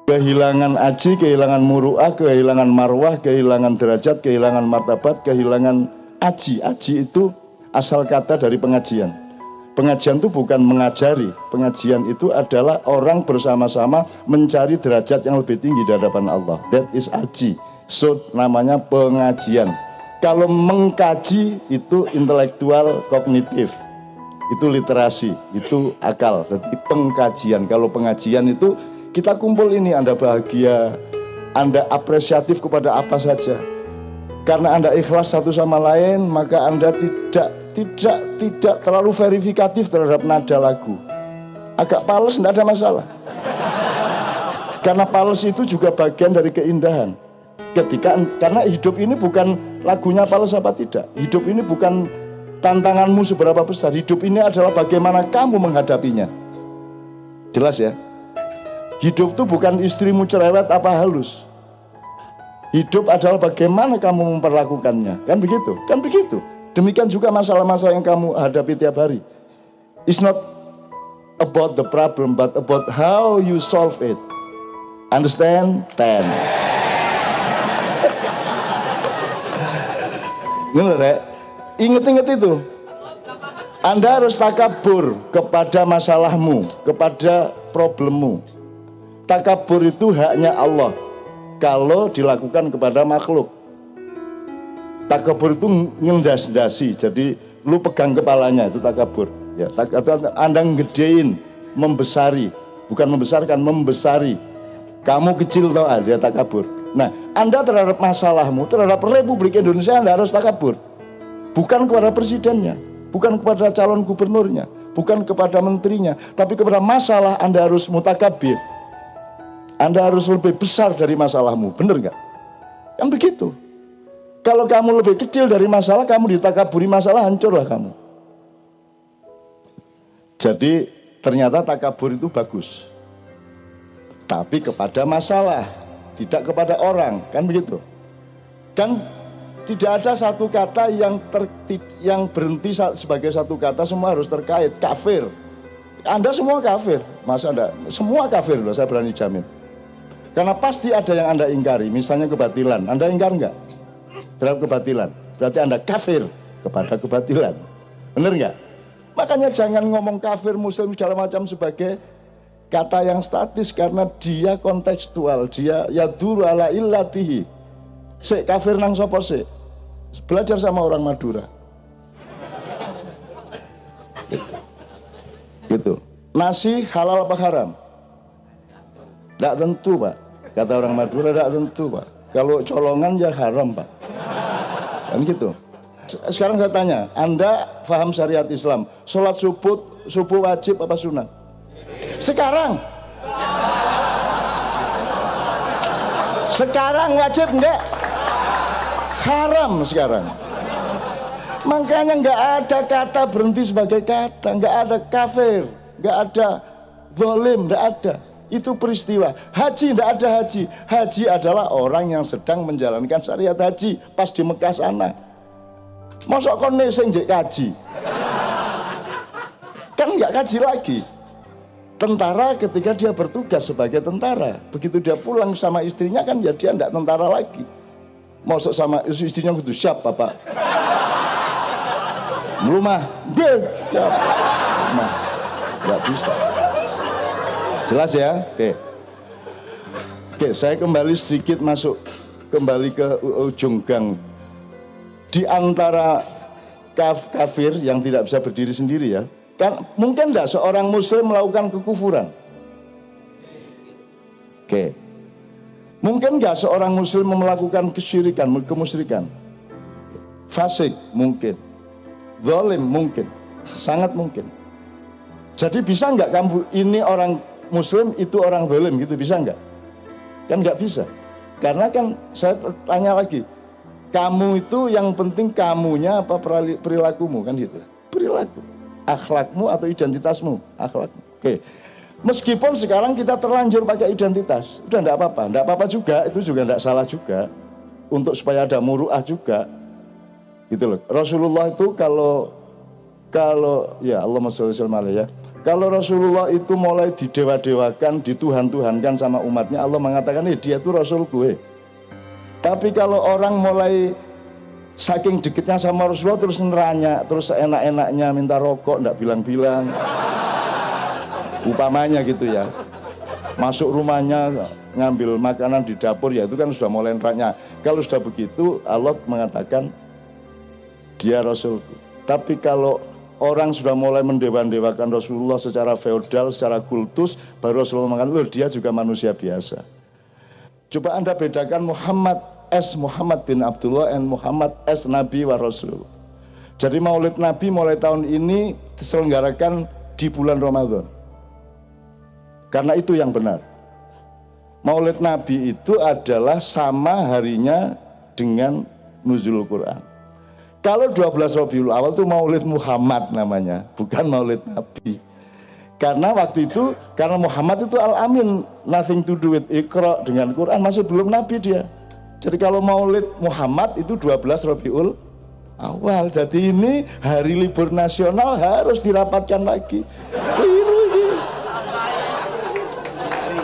Kehilangan aji, kehilangan muru'ah, kehilangan marwah, kehilangan derajat, kehilangan martabat, kehilangan aji. Aji itu asal kata dari pengajian. Pengajian itu bukan mengajari. Pengajian itu adalah orang bersama-sama mencari derajat yang lebih tinggi di hadapan Allah. That is aji. So namanya pengajian. Kalau mengkaji itu intelektual kognitif. Itu literasi, itu akal. Jadi pengkajian. Kalau pengajian itu kita kumpul ini, Anda bahagia, Anda apresiatif kepada apa saja. Karena Anda ikhlas satu sama lain, maka Anda tidak terlalu verifikatif terhadap nada lagu. Agak pales, tidak ada masalah. Karena pales itu juga bagian dari keindahan. Karena hidup ini bukan lagunya pales apa tidak. Hidup ini bukan tantanganmu seberapa besar. Hidup ini adalah bagaimana kamu menghadapinya. Jelas ya? Hidup itu bukan istrimu cerewet apa halus. Hidup adalah bagaimana kamu memperlakukannya. Kan begitu? Kan begitu. Demikian juga masalah-masalah yang kamu hadapi tiap hari. It's not about the problem, but about how you solve it. Understand? 10. Ingat-ingat itu. Anda harus takabur kepada masalahmu, kepada problemmu. Takabur itu haknya Allah kalau dilakukan kepada makhluk. Takabur itu ngendas-dasi, jadi lu pegang kepalanya, itu takabur. Ya, Anda ngedein, membesari, bukan membesarkan, membesari. Kamu kecil tau dia takabur. Nah, Anda terhadap masalahmu, terhadap Republik Indonesia Anda harus takabur. Bukan kepada presidennya, bukan kepada calon gubernurnya, bukan kepada menterinya, tapi kepada masalah Anda harus mutakabir. Anda harus lebih besar dari masalahmu, benar nggak? Kan begitu. Kalau kamu lebih kecil dari masalah, kamu ditakaburi masalah, hancurlah kamu. Jadi ternyata takabur itu bagus, tapi kepada masalah, tidak kepada orang, kan begitu? Kan tidak ada satu kata yang berhenti sebagai satu kata, semua harus terkait. Kafir, Anda semua kafir, masa Anda? Semua kafir loh, saya berani jamin. Karena pasti ada yang Anda ingkari, misalnya kebatilan. Anda ingkar enggak terhadap kebatilan? Berarti Anda kafir kepada kebatilan. Benar enggak? Makanya jangan ngomong kafir, muslim, segala macam sebagai kata yang statis, karena dia kontekstual, dia yaduru ala illatihi. Sik kafir nang sapa sik? Belajar sama orang Madura. Gitu. Nasi halal apa haram? Tidak tentu, Pak. Kata orang Madura, tidak tentu, Pak. Kalau colongan ya haram, Pak. Kan gitu. Sekarang saya tanya, Anda paham syariat Islam, sholat subuh wajib apa sunat? Sekarang wajib enggak? Haram sekarang. Makanya enggak ada kata berhenti sebagai kata, enggak ada kafir, enggak ada zalim, enggak ada. Itu peristiwa. Haji, tidak ada haji. Haji adalah orang yang sedang menjalankan syariat haji pas di Mekah sana. Mosok kon sing njek kaji. Kan nggak kaji lagi. Tentara ketika dia bertugas sebagai tentara, begitu dia pulang sama istrinya kan ya dia tidak tentara lagi. Mosok sama istrinya gitu, siap Bapak. Rumah, siap. Rumah, nggak bisa. Jelas ya? Oke, saya kembali sedikit kembali ke ujung gang. Di antara kafir yang tidak bisa berdiri sendiri ya, kan mungkin enggak seorang muslim melakukan kekufuran? Oke. Mungkin enggak seorang muslim melakukan kesyirikan, kemusyrikan? Fasik mungkin. Zalim mungkin. Sangat mungkin. Jadi bisa enggak kamu ini orang muslim itu orang zalim gitu, bisa enggak? Kan enggak bisa. Karena kan saya tanya lagi, kamu itu yang penting kamunya apa perilakumu, kan gitu. Perilaku, akhlakmu atau identitasmu, akhlakmu. Oke. Meskipun sekarang kita terlanjur pakai identitas, udah enggak apa-apa juga, itu juga enggak salah juga. Untuk supaya ada muru'ah juga. Gitu loh. Rasulullah itu kalau ya Allahumma sholli alaihi ya. Kalau Rasulullah itu mulai didewa-dewakan, dituhan-tuhankan sama umatnya, Allah mengatakan, dia itu Rasul gue. Tapi kalau orang mulai saking dekitnya sama Rasulullah terus neranya, terus seenak-enaknya minta rokok, enggak bilang-bilang, umpamanya gitu ya, masuk rumahnya ngambil makanan di dapur, ya itu kan sudah mulai neranya. Kalau sudah begitu, Allah mengatakan dia Rasulku. Tapi kalau orang sudah mulai mendewa-dewakan Rasulullah secara feodal, secara kultus, baru Rasulullah mengatakan, dia juga manusia biasa. Coba Anda bedakan Muhammad bin Abdullah dan Muhammad Nabi wa Rasul. Jadi Maulid Nabi mulai tahun ini diselenggarakan di bulan Ramadan. Karena itu yang benar. Maulid Nabi itu adalah sama harinya dengan nuzul Quran. Kalau 12 Rabiul Awal itu Maulid Muhammad namanya, bukan Maulid Nabi. Karena waktu itu, karena Muhammad itu Al-Amin, nothing to do with Iqra, dengan Quran, masih belum Nabi dia. Jadi kalau Maulid Muhammad itu 12 Rabiul Awal. Jadi ini hari libur nasional harus dirapatkan lagi. Keliru ini.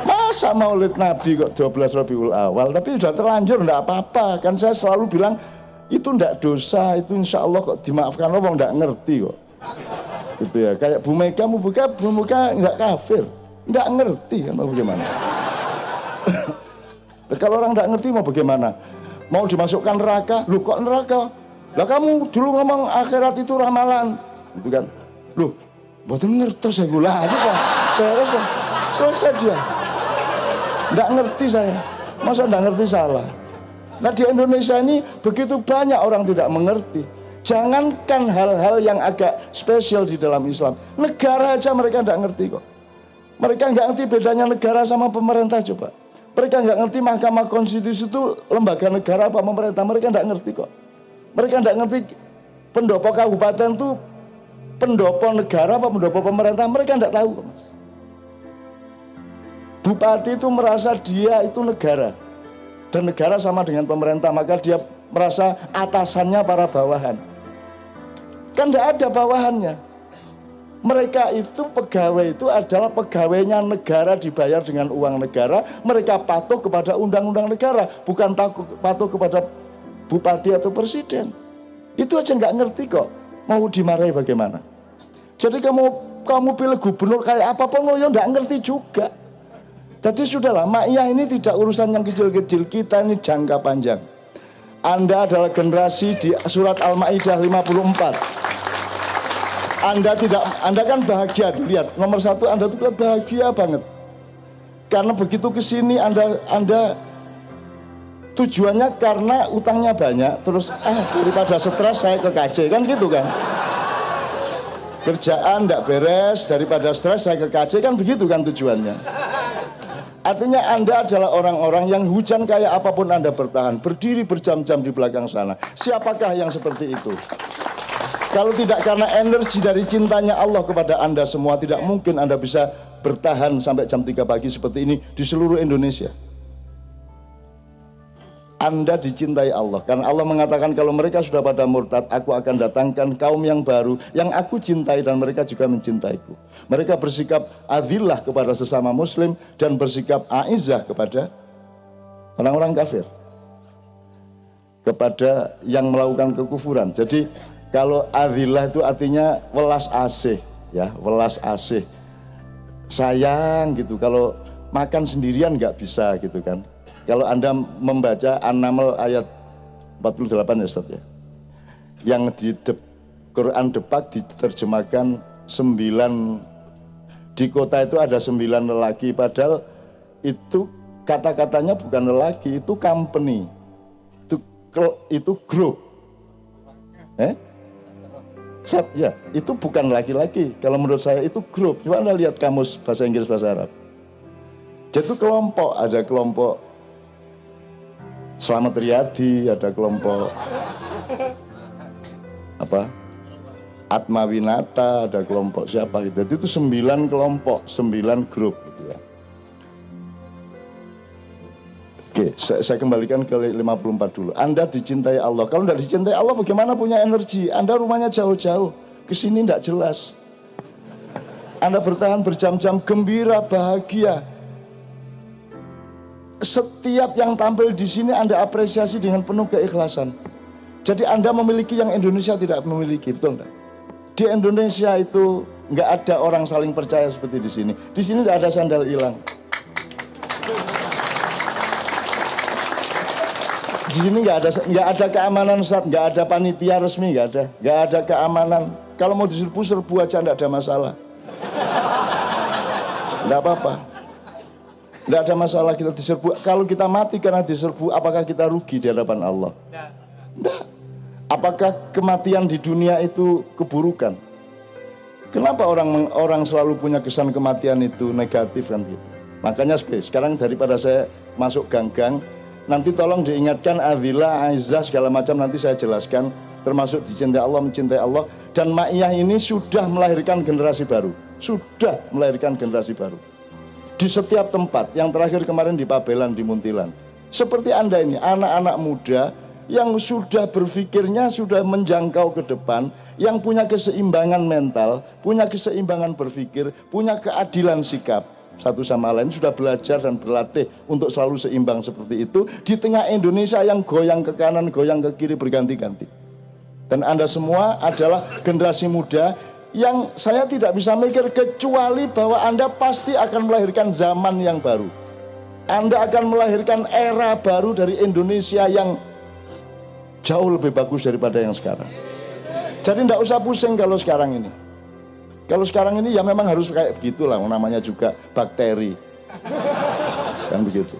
Masa Maulid Nabi kok 12 Rabiul Awal? Tapi sudah terlanjur, enggak apa-apa. Kan saya selalu bilang, itu enggak dosa, itu insya Allah kok dimaafkan Allah, enggak ngerti kok. Itu ya, kayak Bu Mega enggak kafir, enggak ngerti kan mau bagaimana. Kalau orang enggak ngerti mau bagaimana? Mau dimasukkan neraka, lu kok neraka? Lah kamu dulu ngomong akhirat itu ramalan, gitu kan? Loh, mboten ngertos saya gula aja Pak. Beres ya. Selesai dia. Enggak ngerti saya. Masa enggak ngerti salah? Nah di Indonesia ini begitu banyak orang tidak mengerti. Jangankan hal-hal yang agak spesial di dalam Islam, negara aja mereka tidak ngerti kok. Mereka nggak ngerti bedanya negara sama pemerintah coba. Mereka nggak ngerti Mahkamah Konstitusi itu lembaga negara apa pemerintah. Mereka nggak ngerti kok. Mereka nggak ngerti pendopo kabupaten itu pendopo negara apa pendopo pemerintah. Mereka nggak tahu. Bupati itu merasa dia itu negara. Dan negara sama dengan pemerintah, maka dia merasa atasannya para bawahan. Kan tidak ada bawahannya. Mereka itu pegawai itu adalah pegawainya negara, dibayar dengan uang negara. Mereka patuh kepada undang-undang negara, bukan patuh kepada bupati atau presiden. Itu aja nggak ngerti kok. Mau dimarahi bagaimana? Jadi kamu pilih gubernur kayak apapun, ya nggak ngerti juga. Jadi sudahlah, Ma'iyah ini tidak urusan yang kecil-kecil, kita ini jangka panjang. Anda adalah generasi di surat Al-Ma'idah 54. Anda kan bahagia tuh, lihat nomor 1 Anda tuh bahagia banget. Karena begitu ke sini Anda tujuannya karena utangnya banyak, terus daripada stres saya ke KJ, kan gitu kan. Kerjaan tidak beres, daripada stres saya ke KJ, kan begitu kan tujuannya. Artinya Anda adalah orang-orang yang hujan kayak apapun Anda bertahan, berdiri berjam-jam di belakang sana. Siapakah yang seperti itu? Kalau tidak karena energi dari cintanya Allah kepada Anda semua, tidak mungkin Anda bisa bertahan sampai jam 3 pagi seperti ini di seluruh Indonesia. Anda dicintai Allah, karena Allah mengatakan kalau mereka sudah pada murtad, aku akan datangkan kaum yang baru, yang aku cintai dan mereka juga mencintaiku. Mereka bersikap adillah kepada sesama muslim dan bersikap aizah kepada orang-orang kafir, kepada yang melakukan kekufuran. Jadi kalau adillah itu artinya welas asih, ya, welas asih, sayang gitu. Kalau makan sendirian nggak bisa gitu kan. Kalau Anda membaca An-Naml ayat 48 ya Ustaz ya, yang di Quran Depak diterjemahkan 9, di kota itu ada 9 lelaki, padahal itu kata-katanya bukan lelaki, itu company, itu grup. Ya, itu bukan laki-laki. Kalau menurut saya itu grup. Coba Anda lihat kamus bahasa Inggris bahasa Arab. Jadi itu kelompok, ada kelompok Slamet Riyadi, ada kelompok Atma Winata, ada kelompok siapa gitu. Jadi itu 9 kelompok, 9 grup gitu ya. Oke, saya kembalikan ke 54 dulu. Anda dicintai Allah. Kalau tidak dicintai Allah, bagaimana punya energi? Anda rumahnya jauh-jauh, ke sini tidak jelas. Anda bertahan berjam-jam, gembira, bahagia. Setiap yang tampil di sini Anda apresiasi dengan penuh keikhlasan. Jadi Anda memiliki yang Indonesia tidak memiliki, betul enggak? Di Indonesia itu nggak ada orang saling percaya seperti di sini. Di sini nggak ada sandal hilang. Di sini nggak ada keamanan, Ustaz, nggak ada panitia resmi, nggak ada keamanan. Kalau mau diserbu aja nggak ada masalah. Nggak apa-apa. Nggak ada masalah kita diserbu. Kalau kita mati karena diserbu, apakah kita rugi di hadapan Allah? Nggak. Apakah kematian di dunia itu keburukan? Kenapa orang selalu punya kesan kematian itu negatif kan gitu? Makanya sekarang daripada saya masuk gang-gang, nanti tolong diingatkan Adillah, Aizah segala macam nanti saya jelaskan, termasuk dicintai Allah, mencintai Allah. Dan Ma'iyah ini sudah melahirkan generasi baru. Sudah melahirkan generasi baru. Di setiap tempat, yang terakhir kemarin di Pabelan, di Muntilan. Seperti Anda ini, anak-anak muda yang sudah berpikirnya sudah menjangkau ke depan, yang punya keseimbangan mental, punya keseimbangan berpikir, punya keadilan sikap. Satu sama lain sudah belajar dan berlatih untuk selalu seimbang seperti itu di tengah Indonesia yang goyang ke kanan, goyang ke kiri berganti-ganti. Dan Anda semua adalah generasi muda yang saya tidak bisa mikir kecuali bahwa Anda pasti akan melahirkan zaman yang baru. Anda akan melahirkan era baru dari Indonesia yang jauh lebih bagus daripada yang sekarang. Jadi tidak usah pusing kalau sekarang ini. Kalau sekarang ini ya memang harus kayak begitulah, namanya juga bakteri. Kan begitu.